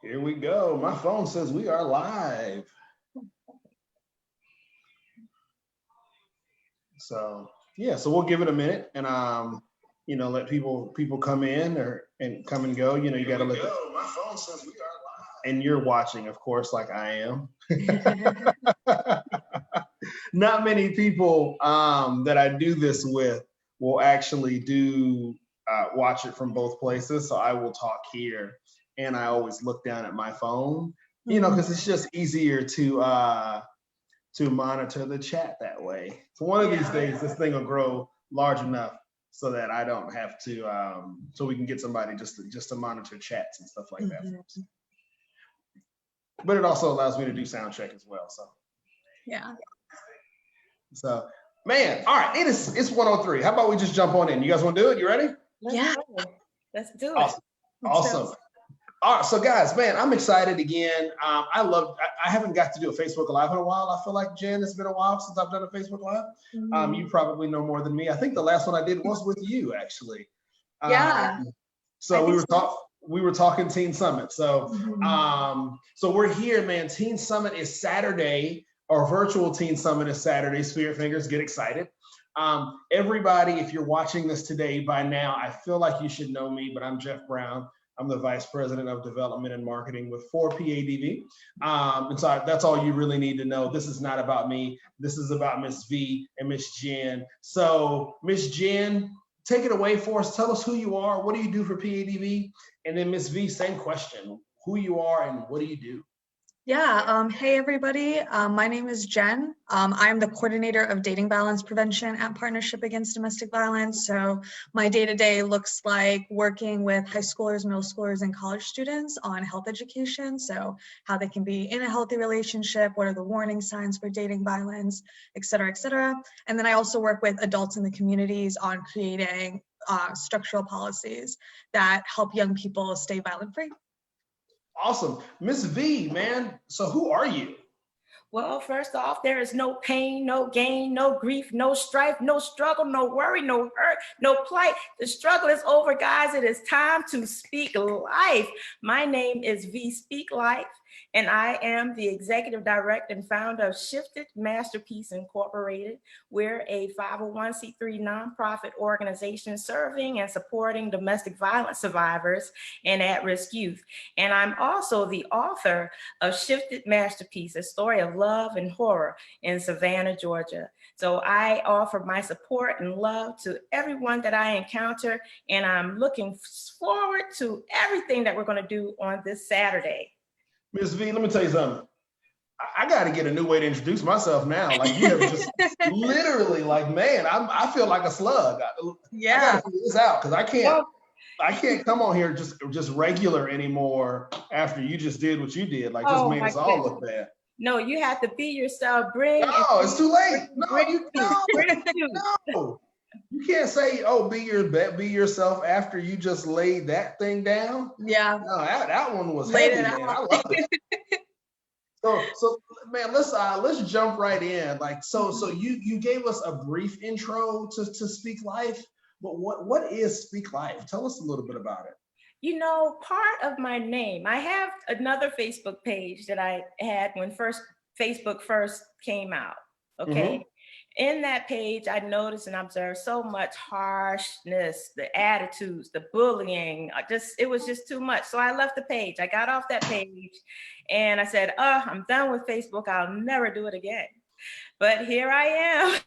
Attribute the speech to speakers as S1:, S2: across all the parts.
S1: Here we go. My phone says we are live. So yeah, so we'll give it a minute and let people come in and come and go. You gotta let my phone says we are live. And you're watching, of course, like I am. Not many people that I do this with will actually do watch it from both places. So I will talk here and I always look down at my phone, because it's just easier to monitor the chat that way. So one of these days, this thing will grow large enough so that I don't have to, so we can get somebody just to monitor chats and stuff like that. But it also allows me to do sound check as well. So
S2: yeah.
S1: So man, all right, it's 1:03. How about we just jump on in? You guys want to do it? You ready?
S2: Let's do
S1: it. Awesome. All right, so guys, man, I'm excited again. I haven't got to do a Facebook Live in a while. I feel like, Jen, it's been a while since I've done a Facebook Live. You probably know more than me. I think the last one I did was with you, actually. So we were talking Teen Summit. So so we're here, man. Teen Summit is Saturday. Our virtual Teen Summit is Saturday. Spirit Fingers, get excited. Everybody, if you're watching this today by now, I feel like you should know me, but I'm Jeff Brown. I'm the Vice President of Development and Marketing for PADV. And so that's all you really need to know. This is not about me. This is about Miss V and Miss Jen. So Miss Jen, take it away for us. Tell us who you are. What do you do for PADV? And then Miss V, same question. Who you are and what do you do?
S2: Yeah, hey everybody, my name is Jen. I'm the coordinator of dating violence prevention at Partnership Against Domestic Violence. So my day-to-day looks like working with high schoolers, middle schoolers, and college students on health education. So how they can be in a healthy relationship, what are the warning signs for dating violence, et cetera, et cetera. And then I also work with adults in the communities on creating structural policies that help young people stay violent-free.
S1: Awesome. Miss V, man, so who are you?
S3: Well, first off, there is no pain, no gain, no grief, no strife, no struggle, no worry, no hurt, no plight. The struggle is over, guys. It is time to speak life. My name is Vee Speaklife, and I am the executive director and founder of Shifted Masterpiece Incorporated. We're a 501c3 nonprofit organization serving and supporting domestic violence survivors and at-risk youth. And I'm also the author of Shifted Masterpiece, a story of love and horror in Savannah, Georgia. So I offer my support and love to everyone that I encounter, and I'm looking forward to everything that we're going to do on this Saturday.
S1: Ms. V, let me tell you something. I got to get a new way to introduce myself now. Like you have just literally, like, man, I feel like a slug. I got to figure this out because I can't come on here just regular anymore after you just did what you did. Like, just made us all look bad.
S3: No, you have to be yourself.
S1: No, it's too late. No. You can't say, "Oh, be yourself" after you just laid that thing down.
S2: Yeah.
S1: No, that one was heavy, man. I love it. So man, let's jump right in. Like, so you gave us a brief intro to Speak Life, but what is Speak Life? Tell us a little bit about it.
S3: You know, part of my name, I have another Facebook page that I had when Facebook first came out. Okay. In that page, I noticed and observed so much harshness, the attitudes, the bullying, it was just too much. So I left the page. I got off that page and I said, I'm done with Facebook. I'll never do it again. But here I am.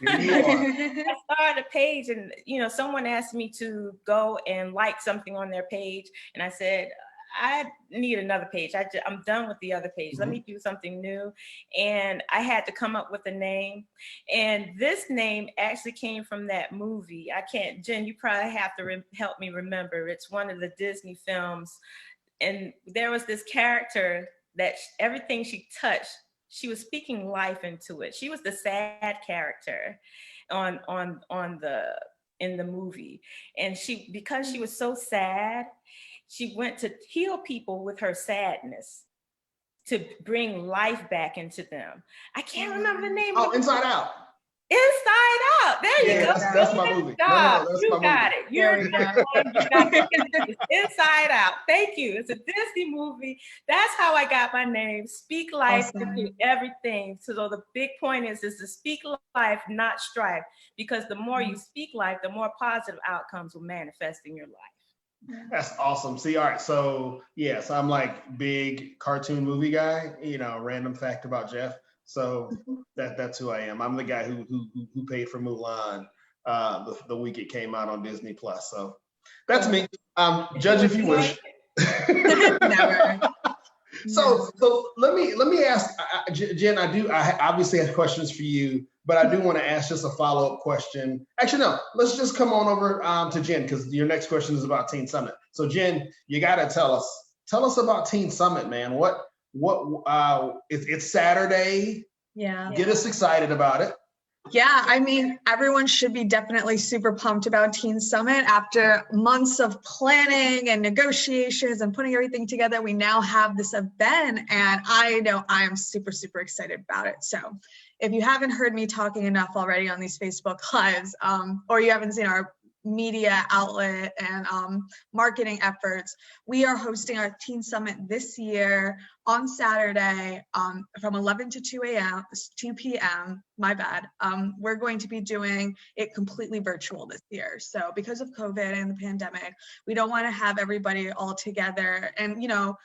S3: I started a page and, someone asked me to go and like something on their page. And I said, I need another page. I'm done with the other page. Let me do something new. And I had to come up with a name. And this name actually came from that movie. Jen, you probably have to help me remember. It's one of the Disney films. And there was this character that everything she touched, she was speaking life into it. She was the sad character in the movie. And because she was so sad, she went to heal people with her sadness to bring life back into them. I can't remember the name.
S1: Oh, Inside Out.
S3: Inside Out. There you go.
S1: That's my movie.
S3: No,
S1: That's
S3: you
S1: my
S3: got
S1: movie.
S3: it. You got it. It's Inside Out. Thank you. It's a Disney movie. That's how I got my name. Speak life into everything. So the big point is to speak life, not strife. Because the more you speak life, the more positive outcomes will manifest in your life.
S1: That's awesome. See, all right. So yes, I'm like big cartoon movie guy. You know, random fact about Jeff. So that's who I am. I'm the guy who paid for Mulan the week it came out on Disney Plus. So that's me. Judge if you wish.
S2: Never.
S1: So let me ask Jen. I obviously have questions for you, but I do want to ask just a follow-up question. Actually, no. Let's just come on over to Jen, because your next question is about Teen Summit. So Jen, you got to tell us about Teen Summit, man. It's Saturday.
S2: Yeah.
S1: Get us excited about it.
S2: Yeah, I mean, everyone should be definitely super pumped about Teen Summit. After months of planning and negotiations and putting everything together, we now have this event, and I know I am super, super excited about it. So if you haven't heard me talking enough already on these Facebook Lives, or you haven't seen our media outlet and marketing efforts, we are hosting our Teen Summit this year on Saturday from 11 to 2 p.m. My bad. We're going to be doing it completely virtual this year. So because of COVID and the pandemic, we don't want to have everybody all together. And, you know,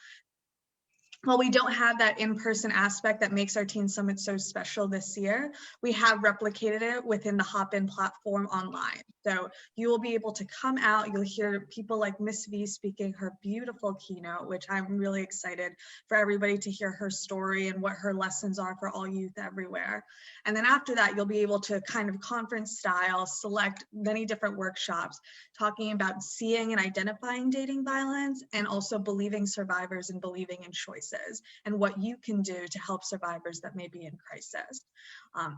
S2: while we don't have that in-person aspect that makes our Teen Summit so special this year, we have replicated it within the Hopin platform online. So you will be able to come out, you'll hear people like Miss Vee speaking her beautiful keynote, which I'm really excited for everybody to hear her story and what her lessons are for all youth everywhere. And then after that, you'll be able to kind of conference style, select many different workshops, talking about seeing and identifying dating violence, and also believing survivors and believing in choices, and what you can do to help survivors that may be in crisis.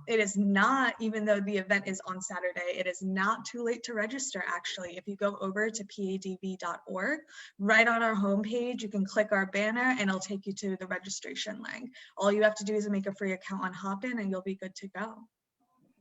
S2: It is not, even though the event is on Saturday, it is not too late to register. Actually, if you go over to PADV.org, right on our homepage, you can click our banner and it'll take you to the registration link. All you have to do is make a free account on Hopin and you'll be good to go.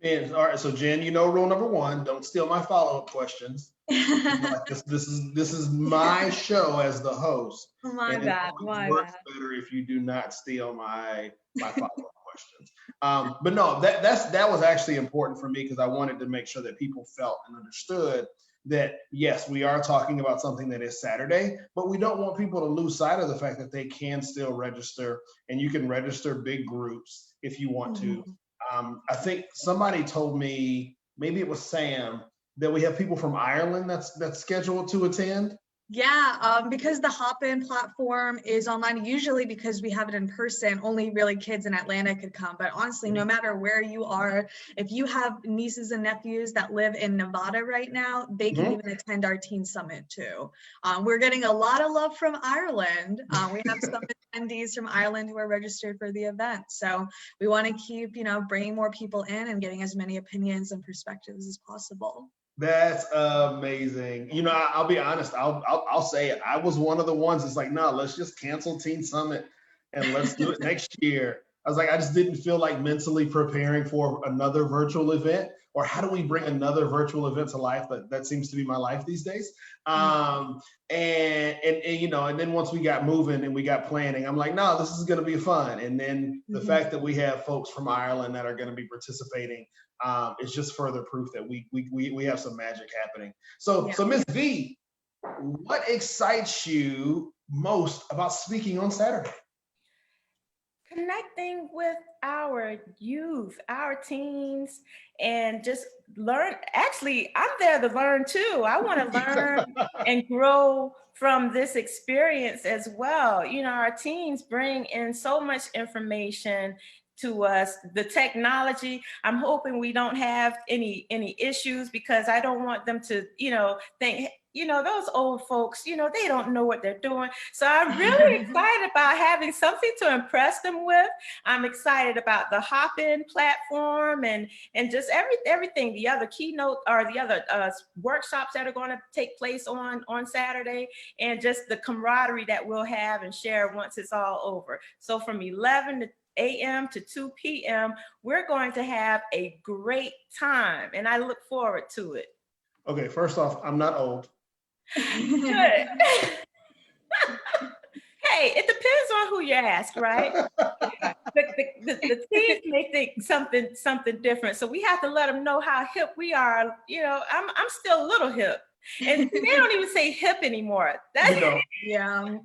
S1: And all right, so Jen, you know rule number one: don't steal my follow-up questions. This is my show as the host.
S2: My bad.
S1: It works better if you do not steal my follow-up questions. But no, that was actually important for me, because I wanted to make sure that people felt and understood that yes, we are talking about something that is Saturday, but we don't want people to lose sight of the fact that they can still register, and you can register big groups if you want to. I think somebody told me, maybe it was Sam, that we have people from Ireland that's scheduled to attend.
S2: Yeah, because the Hopin platform is online, usually because we have it in person, only really kids in Atlanta could come. But honestly, no matter where you are, if you have nieces and nephews that live in Nevada right now, they can even attend our Teen Summit too. We're getting a lot of love from Ireland. We have some attendees from Ireland who are registered for the event. So we want to keep, bringing more people in and getting as many opinions and perspectives as possible.
S1: That's amazing. I'll be honest. I'll say it. I was one of the ones that's like, no, let's just cancel Teen Summit and let's do it next year. I was like, I just didn't feel like mentally preparing for another virtual event, or how do we bring another virtual event to life? But that seems to be my life these days. And then once we got moving and we got planning, I'm like, no, this is going to be fun. And then the fact that we have folks from Ireland that are going to be participating, it's just further proof that we have some magic happening. So Ms. Vee, what excites you most about speaking on Saturday?
S3: Connecting with our youth, our teens, and just learn. Actually, I'm there to learn too. I want to learn and grow from this experience as well. Our teens bring in so much information to us. The technology, I'm hoping we don't have any issues, because I don't want them to, think, those old folks, they don't know what they're doing. So I'm really excited about having something to impress them with. I'm excited about the Hopin platform and just everything, the other keynote or the other workshops that are going to take place on Saturday, and just the camaraderie that we'll have and share once it's all over. So from 11 a.m. to 2 p.m. We're going to have a great time, and I look forward to it.
S1: Okay, first off, I'm not old.
S3: Good. Hey, it depends on who you ask, right? The teens may think something different, so we have to let them know how hip we are. You know, I'm still a little hip, and they don't even say hip anymore.
S2: Yeah.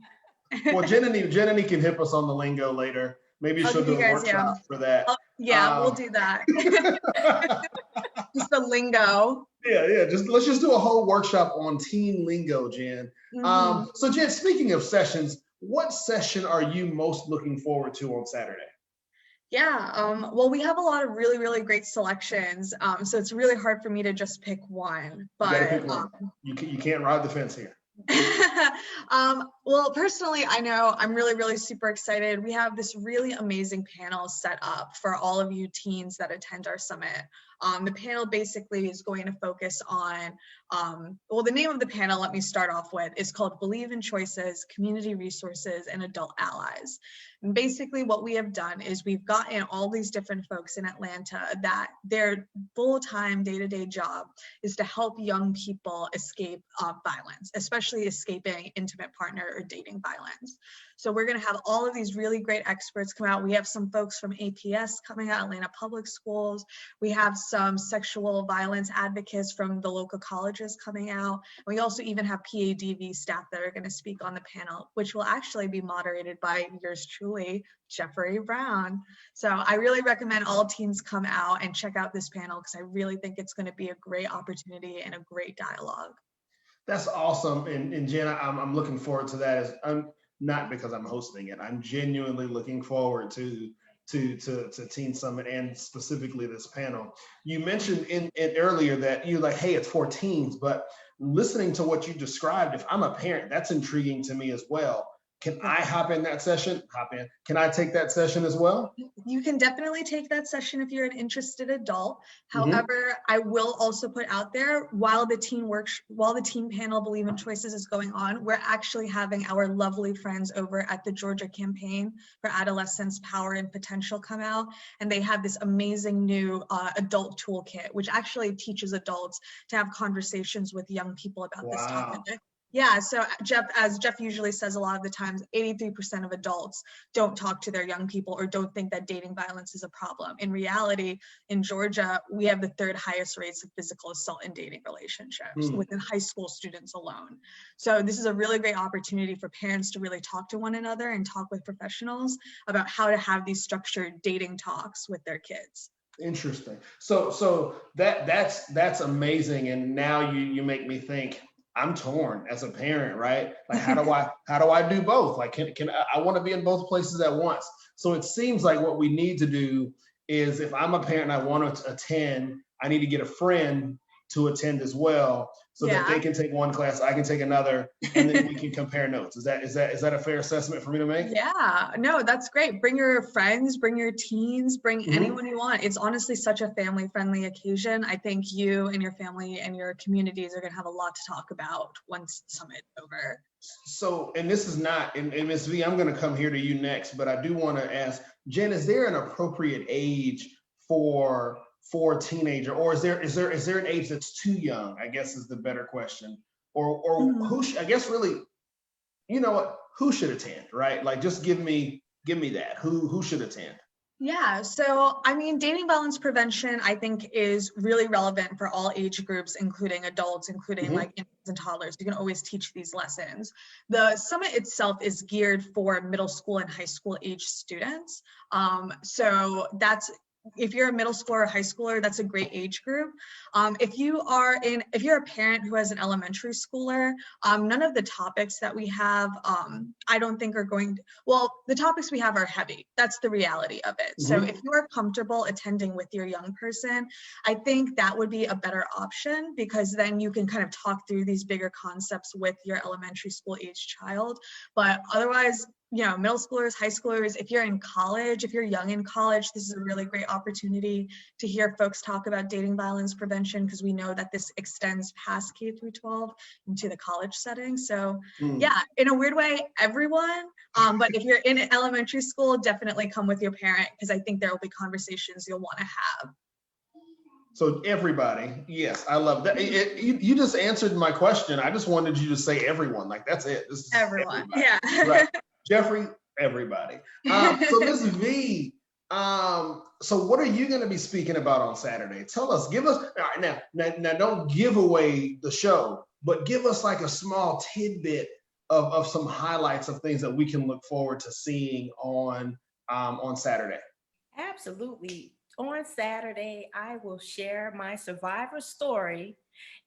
S1: Well, Jeneni can hip us on the lingo later. Maybe she'll do a workshop for that.
S2: We'll do that. Just the lingo.
S1: Yeah. Let's just do a whole workshop on teen lingo, Jen. So Jen, speaking of sessions, what session are you most looking forward to on Saturday?
S2: Yeah, well, we have a lot of really, really great selections. So it's really hard for me to just pick one. But
S1: you gotta pick one. You can't ride the fence here.
S2: Well, personally, I know I'm really, really super excited. We have this really amazing panel set up for all of you teens that attend our summit. The panel basically is going to focus on, well, the name of the panel, let me start off with, is called Believe in Choices, Community Resources, and Adult Allies. And basically what we have done is we've gotten all these different folks in Atlanta that their full-time day-to-day job is to help young people escape violence, especially escaping intimate partner or dating violence. So we're going to have all of these really great experts come out. We have some folks from APS coming out, Atlanta Public Schools. We have some sexual violence advocates from the local colleges coming out. We also even have PADV staff that are going to speak on the panel, which will actually be moderated by yours truly, Jeffrey Brown. So I really recommend all teens come out and check out this panel because I really think it's going to be a great opportunity and a great dialogue.
S1: That's awesome. And Jen, I'm looking forward to that. Not because I'm hosting it. I'm genuinely looking forward to Teen Summit and specifically this panel. You mentioned in earlier that you're like, hey, it's for teens, but listening to what you described, if I'm a parent, that's intriguing to me as well. Can I hop in that session? Can I take that session as well?
S2: You can definitely take that session if you're an interested adult. However, I will also put out there, while the teen panel Believe in Choices is going on, we're actually having our lovely friends over at the Georgia Campaign for Adolescence, Power, and Potential come out, and they have this amazing new adult toolkit, which actually teaches adults to have conversations with young people about this topic. Yeah, so as Jeff usually says a lot of the times, 83% of adults don't talk to their young people or don't think that dating violence is a problem. In reality, in Georgia, we have the third highest rates of physical assault in dating relationships within high school students alone. So this is a really great opportunity for parents to really talk to one another and talk with professionals about how to have these structured dating talks with their kids.
S1: Interesting. So that's amazing. And now you make me think, I'm torn as a parent, right? Like, how do I do both? Like, I want to be in both places at once. So it seems like what we need to do is, if I'm a parent and I want to attend, I need to get a friend to attend as well, so that they can take one class, I can take another, and then we can compare notes. Is that a fair assessment for me to make?
S2: Yeah, no, that's great. Bring your friends, bring your teens, bring anyone you want. It's honestly such a family-friendly occasion. I think you and your family and your communities are going to have a lot to talk about once the summit's over.
S1: So, and this is not, and Ms. V, I'm going to come here to you next, but I do want to ask, Jen, is there an appropriate age for a teenager, or is there an age that's too young, I guess is the better question, or who I guess really, you know what, who should attend, right? Like, just give me that, who should attend?
S2: Yeah, so I mean, dating violence prevention, I think, is really relevant for all age groups, including adults, including like infants and toddlers. You can always teach these lessons. The summit itself is geared for middle school and high school age students. So if you're a middle schooler or high schooler, that's a great age group. If you're a parent who has an elementary schooler, none of the topics that we have, I don't think are the topics we have are heavy. That's the reality of it. So if you are comfortable attending with your young person, I think that would be a better option, because then you can kind of talk through these bigger concepts with your elementary school age child. But otherwise, middle schoolers, high schoolers, if you're in college, if you're young in college, this is a really great opportunity to hear folks talk about dating violence prevention, because we know that this extends past K through 12 into the college setting. So yeah, in a weird way, everyone, but if you're in elementary school, definitely come with your parent, because I think there will be conversations you'll want to have.
S1: So everybody, yes, I love that. You just answered my question. I just wanted you to say everyone, like that's it. This is
S2: Everyone,
S1: everybody.
S2: yeah.
S1: Right. Jeffrey, everybody. So Ms. V, so what are you going to be speaking about on Saturday? Tell us, give us, all right, now don't give away the show, but give us like a small tidbit of some highlights of things that we can look forward to seeing on Saturday.
S3: Absolutely. On Saturday, I will share my survivor story,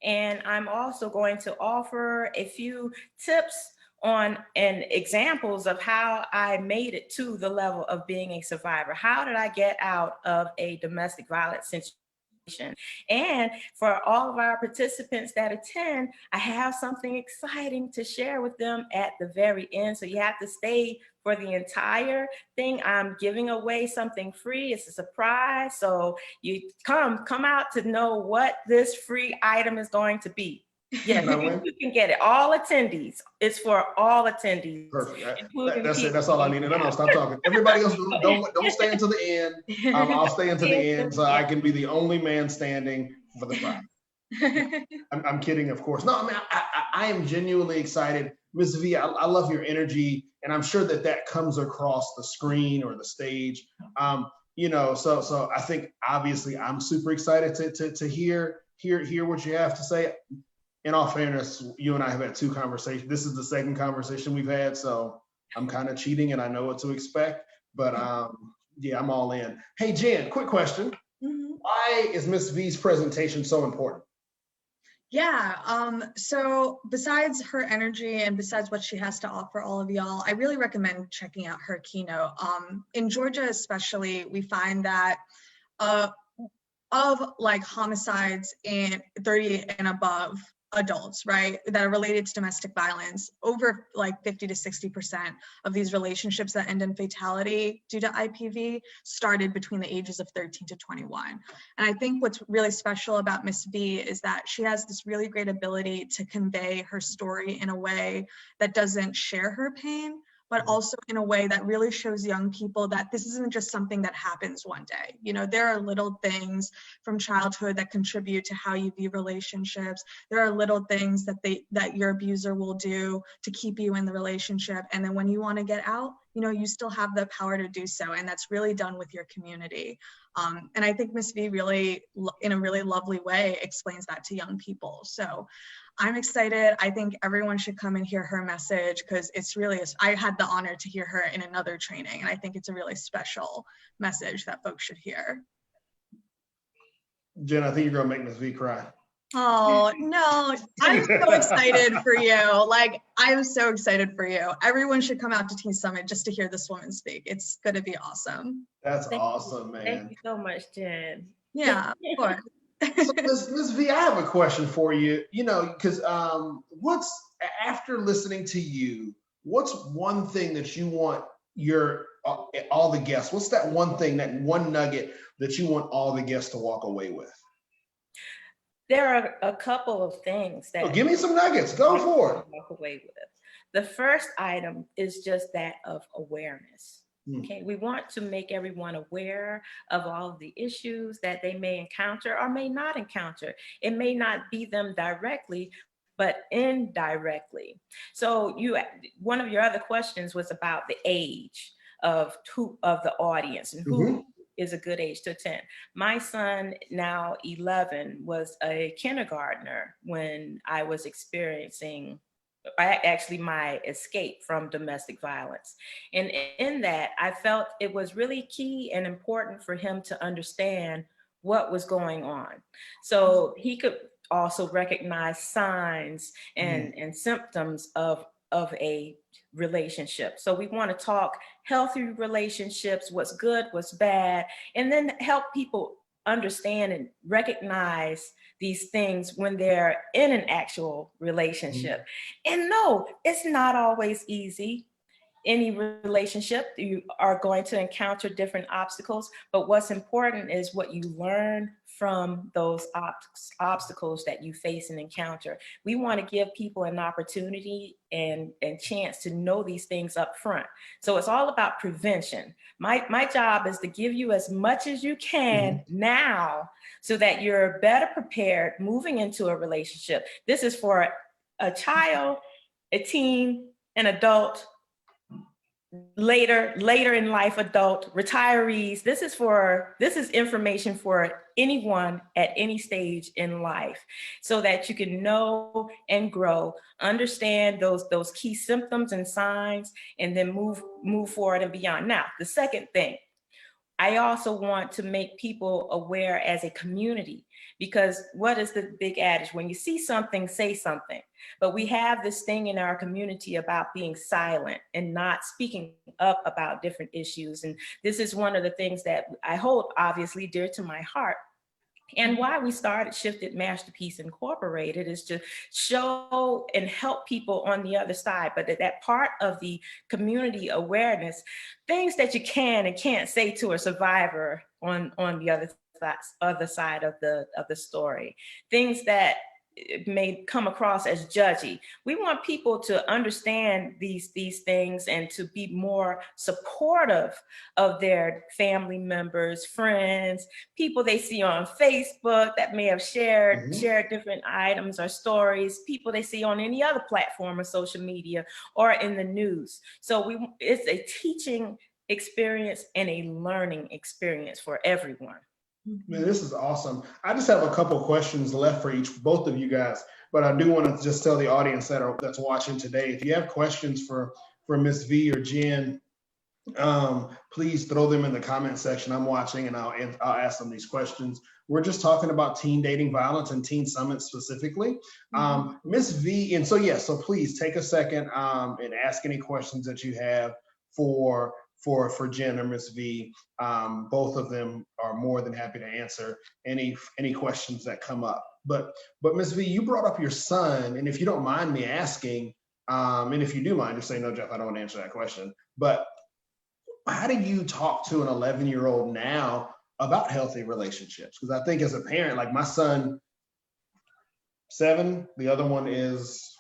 S3: and I'm also going to offer a few tips on and examples of how I made it to the level of being a survivor. How did I get out of a domestic violence situation? And for all of our participants that attend, I have something exciting to share with them at the very end. So you have to stay for the entire thing. I'm giving away something free. It's a surprise. So you come out to know what this free item is going to be. Yeah, you can get it. All attendees. It's for all attendees.
S1: Perfect. That's it. That's all I needed. No, stop talking. Everybody else, don't stay until the end. I'll stay until the end so I can be the only man standing for the prize. I'm kidding, of course. No, I mean, I am genuinely excited. Ms. V, I love your energy, and I'm sure that comes across the screen or the stage. So I think obviously I'm super excited to hear what you have to say. In all fairness, you and I have had 2 conversations. This is the second conversation we've had, so I'm kind of cheating and I know what to expect, but yeah, I'm all in. Hey, Jen, quick question. Why is Ms. V's presentation so important?
S2: Yeah, so besides her energy and besides what she has to offer all of y'all, I really recommend checking out her keynote. In Georgia especially, we find that of like homicides in 30 and above adults, right, that are related to domestic violence, over like 50 to 60% of these relationships that end in fatality due to IPV started between the ages of 13 to 21. And I think what's really special about Miss V is that she has this really great ability to convey her story in a way that doesn't share her pain, but also in a way that really shows young people that this isn't just something that happens one day. There are little things from childhood that contribute to how you view relationships. There are little things that your abuser will do to keep you in the relationship. And then when you want to get out, you still have the power to do so. And that's really done with your community. And I think Miss V really, in a really lovely way, explains that to young people. So I'm excited. I think everyone should come and hear her message, because I had the honor to hear her in another training, and I think it's a really special message that folks should hear.
S1: Jen, I think you're gonna make Ms. V cry.
S2: Oh, no, I'm so excited for you. Like, I'm so excited for you. Everyone should come out to Teen Summit just to hear this woman speak. It's gonna be awesome.
S1: That's awesome, man.
S3: Thank you so much, Jen.
S2: Yeah, of course.
S1: So Ms. V, I have a question for you, because after listening to you, what's one thing that you want all the guests, what's that one thing, that one nugget that you want all the guests to walk away with?
S3: There are a couple of things that
S1: give me some nuggets, go for it.
S3: Walk away with. The first item is just that of awareness. Okay, we want to make everyone aware of all of the issues that they may encounter or may not encounter. It may not be them directly, but indirectly. So one of your other questions was about the age of the audience and who is a good age to attend. My son, now 11, was a kindergartner when I was experiencing my escape from domestic violence. And in that, I felt it was really key and important for him to understand what was going on. So he could also recognize signs and symptoms of a relationship. So we want to talk healthy relationships, what's good, what's bad, and then help people understand and recognize these things when they're in an actual relationship. And no, it's not always easy. any relationship, you are going to encounter different obstacles, but what's important is what you learn from those obstacles that you face and encounter. We want to give people an opportunity and chance to know these things up front. So it's all about prevention. My job is to give you as much as you can now so that you're better prepared moving into a relationship. This is for a child, a teen, an adult, later in life adult, retirees. This is information for anyone at any stage in life, so that you can know and grow, understand those key symptoms and signs, and then move forward and beyond. Now, the second thing, I also want to make people aware as a community, because what is the big adage? When you see something, say something. But we have this thing in our community about being silent and not speaking up about different issues. And this is one of the things that I hold obviously dear to my heart. And why we started Shifted Masterpiece Incorporated is to show and help people on the other side, but that part of the community awareness, things that you can and can't say to a survivor on the other side of the story, things that may come across as judgy. We want people to understand these things and to be more supportive of their family members, friends, people they see on Facebook that may have shared different items or stories, people they see on any other platform of social media or in the news. So it's a teaching experience and a learning experience for everyone.
S1: Man, this is awesome. I just have a couple of questions left for both of you guys, but I do want to just tell the audience that's watching today, if you have questions for Ms. V or Jen, please throw them in the comment section. I'm watching and I'll ask them these questions. We're just talking about teen dating violence and Teen Summit specifically. Ms. V, and so please take a second and ask any questions that you have for Jen or Ms. V. Both of them are more than happy to answer any questions that come up. But Ms. V, you brought up your son, and if you don't mind me asking, and if you do mind, just say, no, Jeff, I don't want to answer that question. But how do you talk to an 11-year-old now about healthy relationships? Because I think as a parent, like my son, 7, the other one is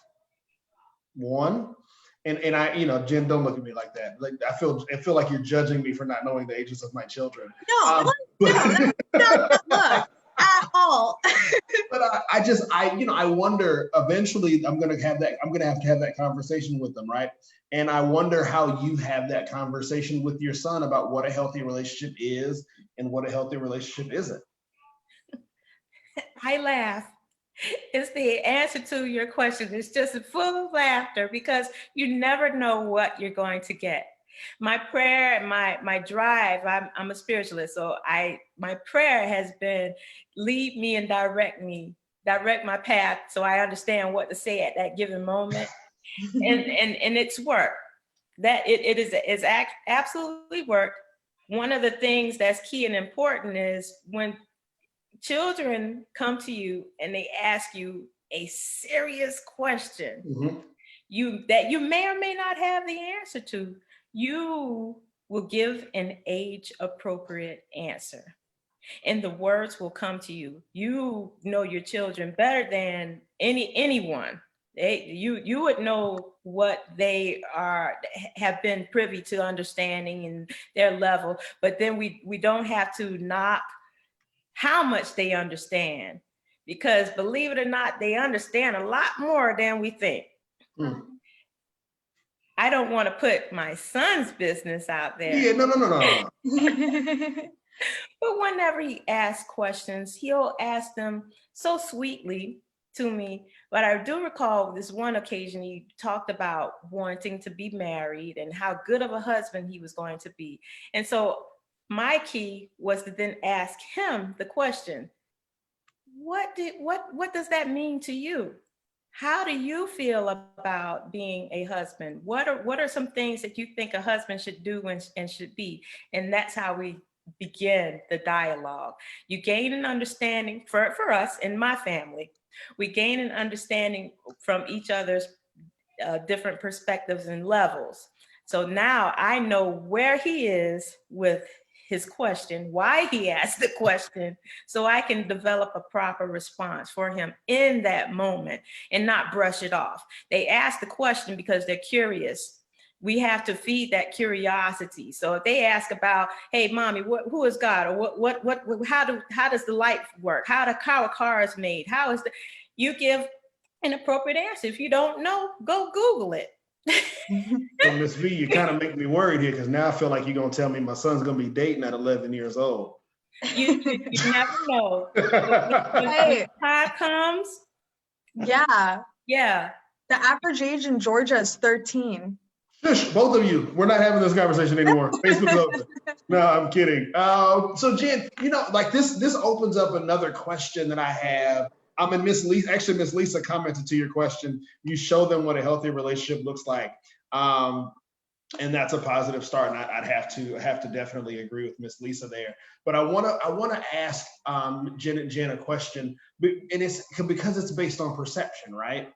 S1: 1. And I, Jen, don't look at me like that. Like I feel like you're judging me for not knowing the ages of my children.
S2: No, not look at all.
S1: But I wonder. Eventually, I'm gonna have to have that conversation with them, right? And I wonder how you have that conversation with your son about what a healthy relationship is and what a healthy relationship isn't.
S3: I laugh. It's the answer to your question. It's just full of laughter because you never know what you're going to get. My prayer and my drive, I'm a spiritualist, so my prayer has been lead me and direct my path so I understand what to say at that given moment. and it's worked. That it's absolutely worked. One of the things that's key and important is when children come to you and they ask you a serious question that you may or may not have the answer to, you will give an age-appropriate answer. And the words will come to you. You know your children better than anyone. You would know what they have been privy to understanding and their level, but then we don't have to knock how much they understand, because believe it or not, they understand a lot more than we think. I don't want to put my son's business out there.
S1: Yeah, no.
S3: But whenever he asks questions, he'll ask them so sweetly to me. But I do recall this one occasion he talked about wanting to be married and how good of a husband he was going to be. And so my key was to then ask him the question, what does that mean to you? How do you feel about being a husband? What are some things that you think a husband should do and should be? And that's how we begin the dialogue. You gain an understanding for us in my family. We gain an understanding from each other's different perspectives and levels. So now I know where he is with his question, why he asked the question, so I can develop a proper response for him in that moment and not brush it off. They ask the question because they're curious. We have to feed that curiosity. So if they ask about, hey, mommy, who is God? Or how does the light work? How a car is made? You give an appropriate answer. If you don't know, go Google it.
S1: So Ms. V, you kind of make me worried here, because now I feel like you're going to tell me my son's going to be dating at 11 years old.
S3: You never know. When time comes.
S2: Yeah.
S3: Yeah.
S2: The average age in Georgia is 13.
S1: Shush, both of you. We're not having this conversation anymore. Facebook's open. No, I'm kidding. So Jen, like this opens up another question that I have. And Miss Lisa commented to your question. You show them what a healthy relationship looks like. And that's a positive start. And I'd have to definitely agree with Miss Lisa there. But I wanna ask Jen a question, and it's because it's based on perception, right?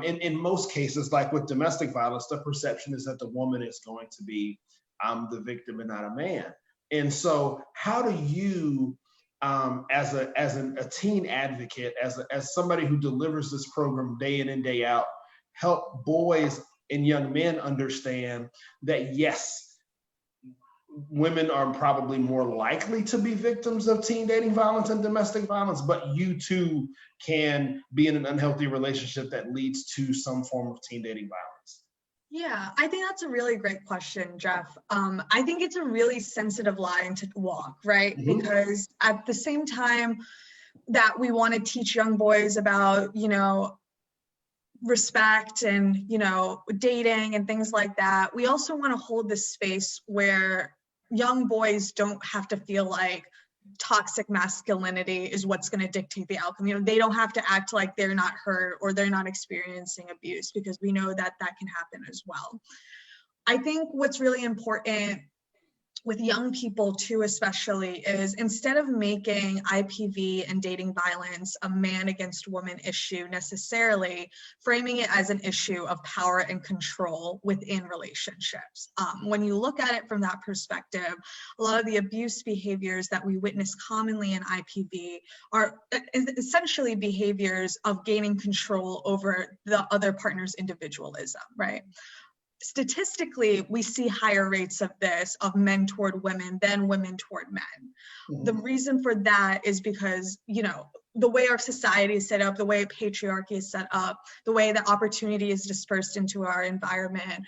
S1: In most cases, like with domestic violence, the perception is that the woman is going to be the victim and not a man. And so how do you, as a teen advocate, as somebody who delivers this program day in and day out, help boys and young men understand that, yes, women are probably more likely to be victims of teen dating violence and domestic violence, but you too can be in an unhealthy relationship that leads to some form of teen dating violence?
S2: Yeah, I think that's a really great question, Jeff. I think it's a really sensitive line to walk, right? Mm-hmm. Because at the same time that we want to teach young boys about, respect and, dating and things like that, we also want to hold this space where young boys don't have to feel like toxic masculinity is what's going to dictate the outcome. They don't have to act like they're not hurt or they're not experiencing abuse, because we know that can happen as well. I think what's really important with young people too, especially, is instead of making IPV and dating violence a man against woman issue necessarily, framing it as an issue of power and control within relationships. When you look at it from that perspective, a lot of the abuse behaviors that we witness commonly in IPV are essentially behaviors of gaining control over the other partner's individualism, right? Statistically, we see higher rates of this, of men toward women than women toward men. Mm-hmm. The reason for that is because, the way our society is set up, the way patriarchy is set up, the way that opportunity is dispersed into our environment.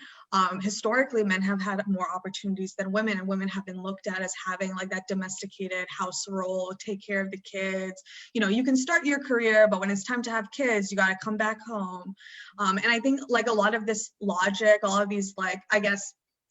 S2: Historically, men have had more opportunities than women, and women have been looked at as having like that domesticated house role, take care of the kids. You can start your career, but when it's time to have kids, you got to come back home. And I think like a lot of this logic, all of these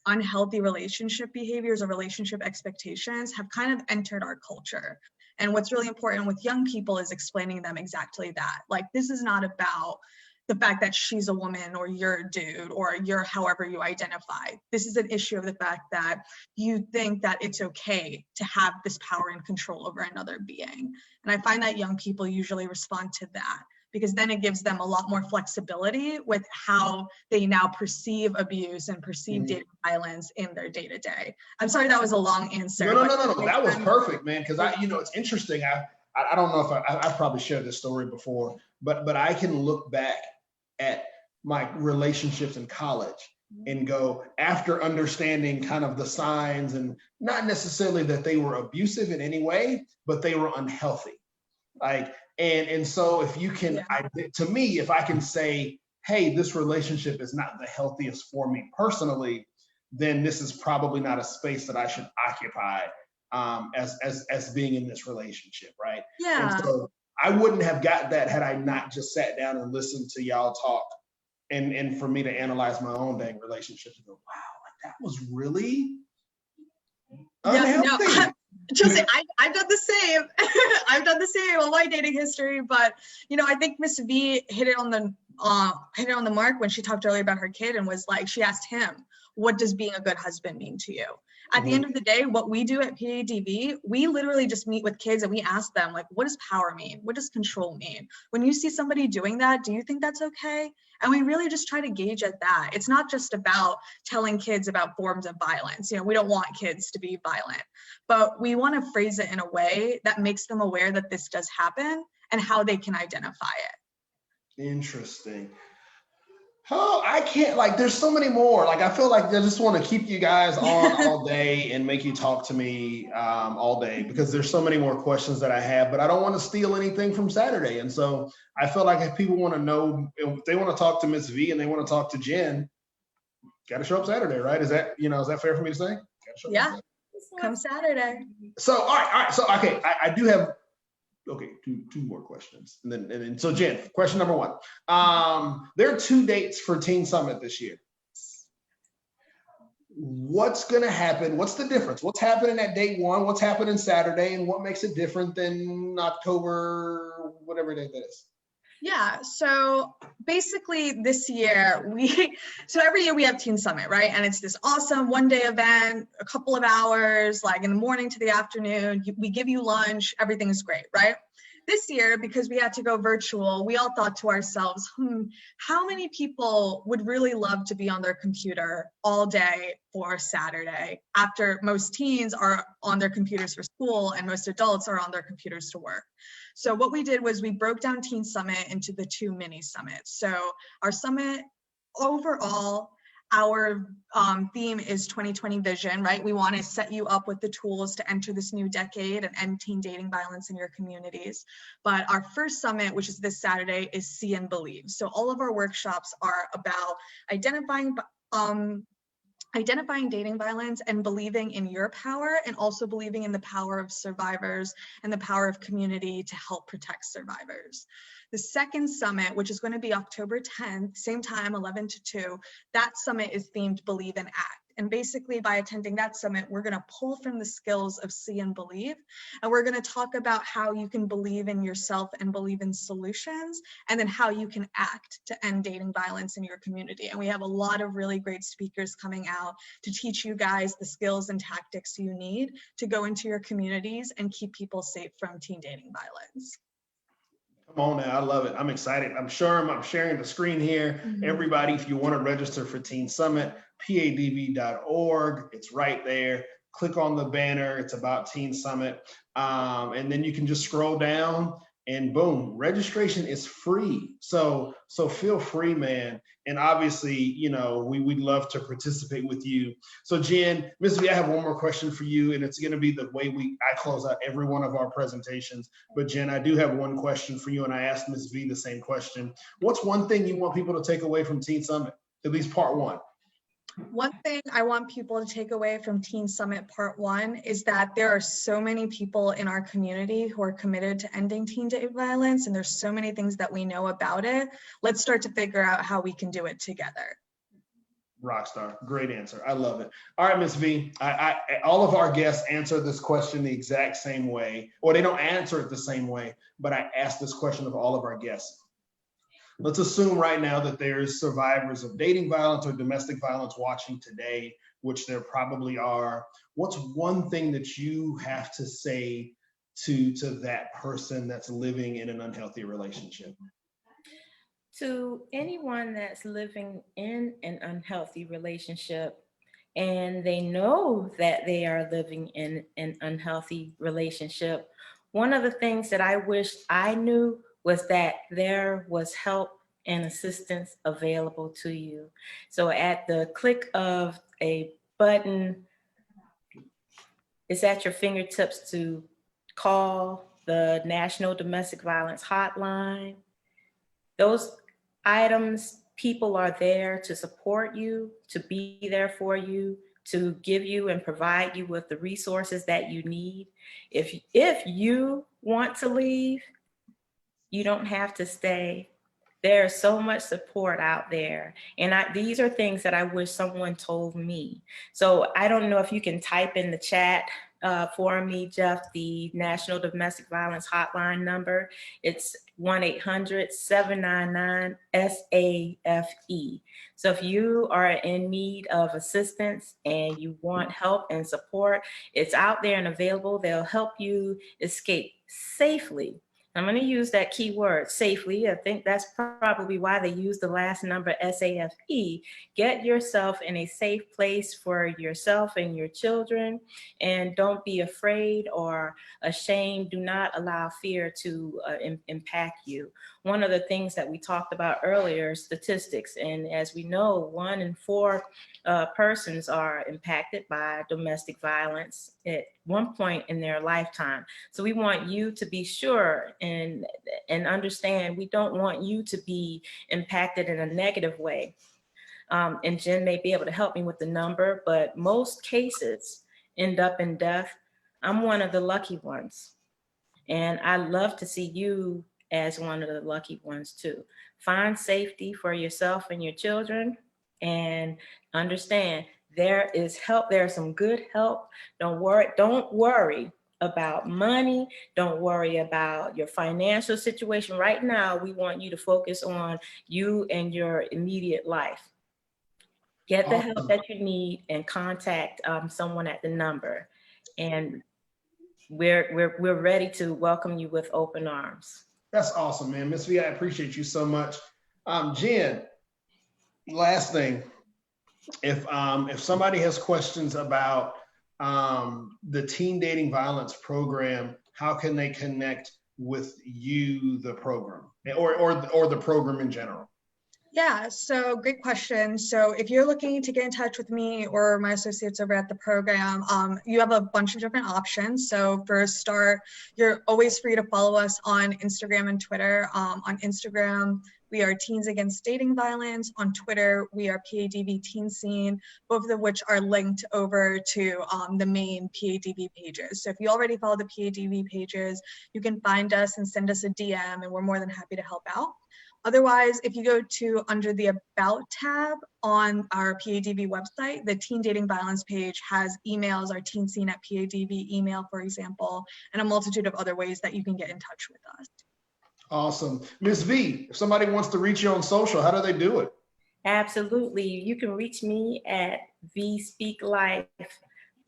S2: unhealthy relationship behaviors or relationship expectations have kind of entered our culture. And what's really important with young people is explaining them exactly that. Like, this is not about the fact that she's a woman or you're a dude or you're however you identify. This is an issue of the fact that you think that it's okay to have this power and control over another being. And I find that young people usually respond to that, because then it gives them a lot more flexibility with how they now perceive abuse and perceive dating violence in their day-to-day. I'm sorry that was a long answer.
S1: No. That was perfect, man. Because it's interesting. I don't know if I probably shared this story before, but I can look back at my relationships in college and go, after understanding kind of the signs, and not necessarily that they were abusive in any way, but they were unhealthy. And so if you can, to me, if I can say, hey, this relationship is not the healthiest for me personally, then this is probably not a space that I should occupy as being in this relationship, right?
S2: Yeah.
S1: And so I wouldn't have got that had I not just sat down and listened to y'all talk, and for me to analyze my own dang relationship and go, wow, that was really unhealthy.
S2: Yeah, no. Just I've done the same. I've done the same on my dating history, but I think Miss V hit it on hit it on the mark when she talked earlier about her kid and was like, she asked him, what does being a good husband mean to you? At the end of the day, what we do at PADV, we literally just meet with kids and we ask them, like, what does power mean? What does control mean? When you see somebody doing that, do you think that's okay? And we really just try to gauge at that. It's not just about telling kids about forms of violence. You know, we don't want kids to be violent, but we want to phrase it in a way that makes them aware that this does happen and how they can identify it.
S1: Interesting. Oh, I can't, like, there's so many more. Like, I feel like I just want to keep you guys on all day and make you talk to me all day, because there's so many more questions that I have, but I don't want to steal anything from Saturday. And so I feel like if people want to know, if they want to talk to Miss V and they want to talk to Jen, got to show up Saturday, right? Is that, you know, is that fair for me to say?
S2: Yeah, come Saturday.
S1: So, all right. So, okay, I do have, okay, two more questions. And then so Jen, question number one. There are 2 dates for Teen Summit this year. What's gonna happen? What's the difference? What's happening at date 1? What's happening Saturday? And what makes it different than October, whatever date that is?
S2: Yeah, so basically this year, so every year we have Teen Summit, right? And it's this awesome 1-day event, a couple of hours, like in the morning to the afternoon, we give you lunch, everything is great, right? This year, because we had to go virtual, we all thought to ourselves, how many people would really love to be on their computer all day for Saturday after most teens are on their computers for school and most adults are on their computers to work? So what we did was we broke down Teen Summit into the 2 mini summits. So our summit overall, our theme is 2020 vision, right? We want to set you up with the tools to enter this new decade and end teen dating violence in your communities. But our first summit, which is this Saturday, is See and Believe. So all of our workshops are about identifying dating violence and believing in your power, and also believing in the power of survivors and the power of community to help protect survivors. The second summit, which is going to be October 10th, same time, 11 to 2, that summit is themed Believe and Act. And basically by attending that summit, we're going to pull from the skills of See and Believe, and we're going to talk about how you can believe in yourself and believe in solutions, and then how you can act to end dating violence in your community. And we have a lot of really great speakers coming out to teach you guys the skills and tactics you need to go into your communities and keep people safe from teen dating violence.
S1: Come on now, I love it. I'm excited. I'm sharing the screen here. Everybody, if you want to register for Teen Summit, padv.org, it's right there. Click on the banner. It's about Teen Summit. And then you can just scroll down and boom, registration is free. So feel free, man. And obviously, you know, we'd love to participate with you. So Jen, Ms. V, I have one more question for you, and it's going to be the way I close out every one of our presentations. But Jen, I do have one question for you, and I asked Ms. V the same question. What's one thing you want people to take away from Teen Summit, at least part 1?
S2: One thing I want people to take away from Teen Summit Part 1 is that there are so many people in our community who are committed to ending teen dating violence, and there's so many things that we know about it. Let's start to figure out how we can do it together.
S1: Rockstar, great answer. I love it. All right, Ms. V, all of our guests answer this question the exact same way, or they don't answer it the same way, but I ask this question of all of our guests. Let's assume right now that there's survivors of dating violence or domestic violence watching today, which there probably are. What's one thing that you have to say to that person that's living in an unhealthy relationship?
S3: To anyone that's living in an unhealthy relationship and they know that they are living in an unhealthy relationship, one of the things that I wish I knew was that there was help and assistance available to you. So at the click of a button, it's at your fingertips to call the National Domestic Violence Hotline. Those items, people are there to support you, to be there for you, to give you and provide you with the resources that you need. If you want to leave, you don't have to stay. There's so much support out there. And these are things that I wish someone told me. So I don't know if you can type in the chat for me, Jeff, the National Domestic Violence Hotline number. It's 1-800-799-SAFE. So if you are in need of assistance and you want help and support, it's out there and available. They'll help you escape safely. I'm going to use that key word, safely. I think that's probably why they use the last number, SAFE. Get yourself in a safe place for yourself and your children, and don't be afraid or ashamed. Do not allow fear to impact you. One of the things that we talked about earlier, statistics, and as we know, 1 in 4 persons are impacted by domestic violence at one point in their lifetime. So we want you to be sure and understand we don't want you to be impacted in a negative way. And Jen may be able to help me with the number, but most cases end up in death. I'm one of the lucky ones. And I love to see you as one of the lucky ones too. Find safety for yourself and your children, and understand there is help. There's some good help. Don't worry about money. Don't worry about your financial situation. Right now, we want you to focus on you and your immediate life. Get the help that you need and contact someone at the number. And we're ready to welcome you with open arms.
S1: That's awesome, man. Ms. V, I appreciate you so much. Jen, last thing, if somebody has questions about the teen dating violence program, how can they connect with you, the program, or the program in general?
S2: Yeah, so great question. So if you're looking to get in touch with me or my associates over at the program, you have a bunch of different options. So for a start, you're always free to follow us on Instagram and Twitter. On Instagram, we are Teens Against Dating Violence. On Twitter, we are PADV Teen Scene, both of which are linked over to the main PADV pages. So if you already follow the PADV pages, you can find us and send us a DM, and we're more than happy to help out. Otherwise, if you go to under the About tab on our PADV website, the Teen Dating Violence page has emails, our Teen Scene at PADV email, for example, and a multitude of other ways that you can get in touch with us.
S1: Awesome. Ms. V, if somebody wants to reach you on social, how do they do it?
S3: Absolutely. You can reach me at Vee Spealife.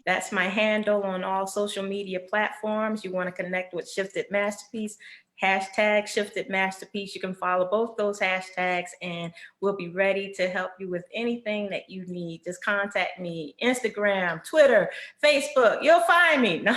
S3: That's my handle on all social media platforms. You want to connect with Shifted Masterpiece, hashtag Shifted Masterpiece. You can follow both those hashtags and we'll be ready to help you with anything that you need. Just contact me, Instagram, Twitter, Facebook, you'll find me. No.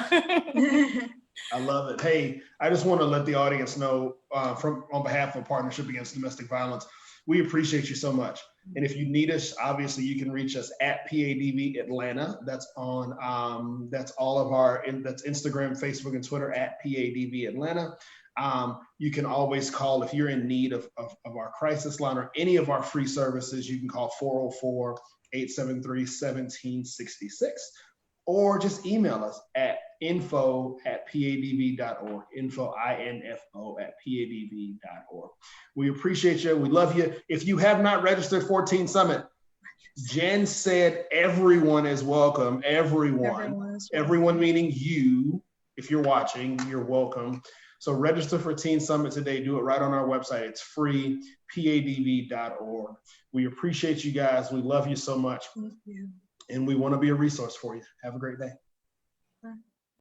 S1: I love it. Hey, I just want to let the audience know on behalf of Partnership Against Domestic Violence, we appreciate you so much. And if you need us, obviously you can reach us at PADV Atlanta. That's on, that's all of our, that's Instagram, Facebook, and Twitter at PADV Atlanta. You can always call if you're in need of our crisis line or any of our free services. You can call 404-873-1766 or just email us at info@padv.org, info@padv.org. We appreciate you. We love you. If you have not registered for Teen Summit, Jen said everyone is welcome. Everyone meaning you. If you're watching, you're welcome. So register for Teen Summit today. Do it right on our website. It's free, padv.org. We appreciate you guys. We love you so much.
S2: Thank you.
S1: And we want to be a resource for you. Have a great day.
S2: Bye.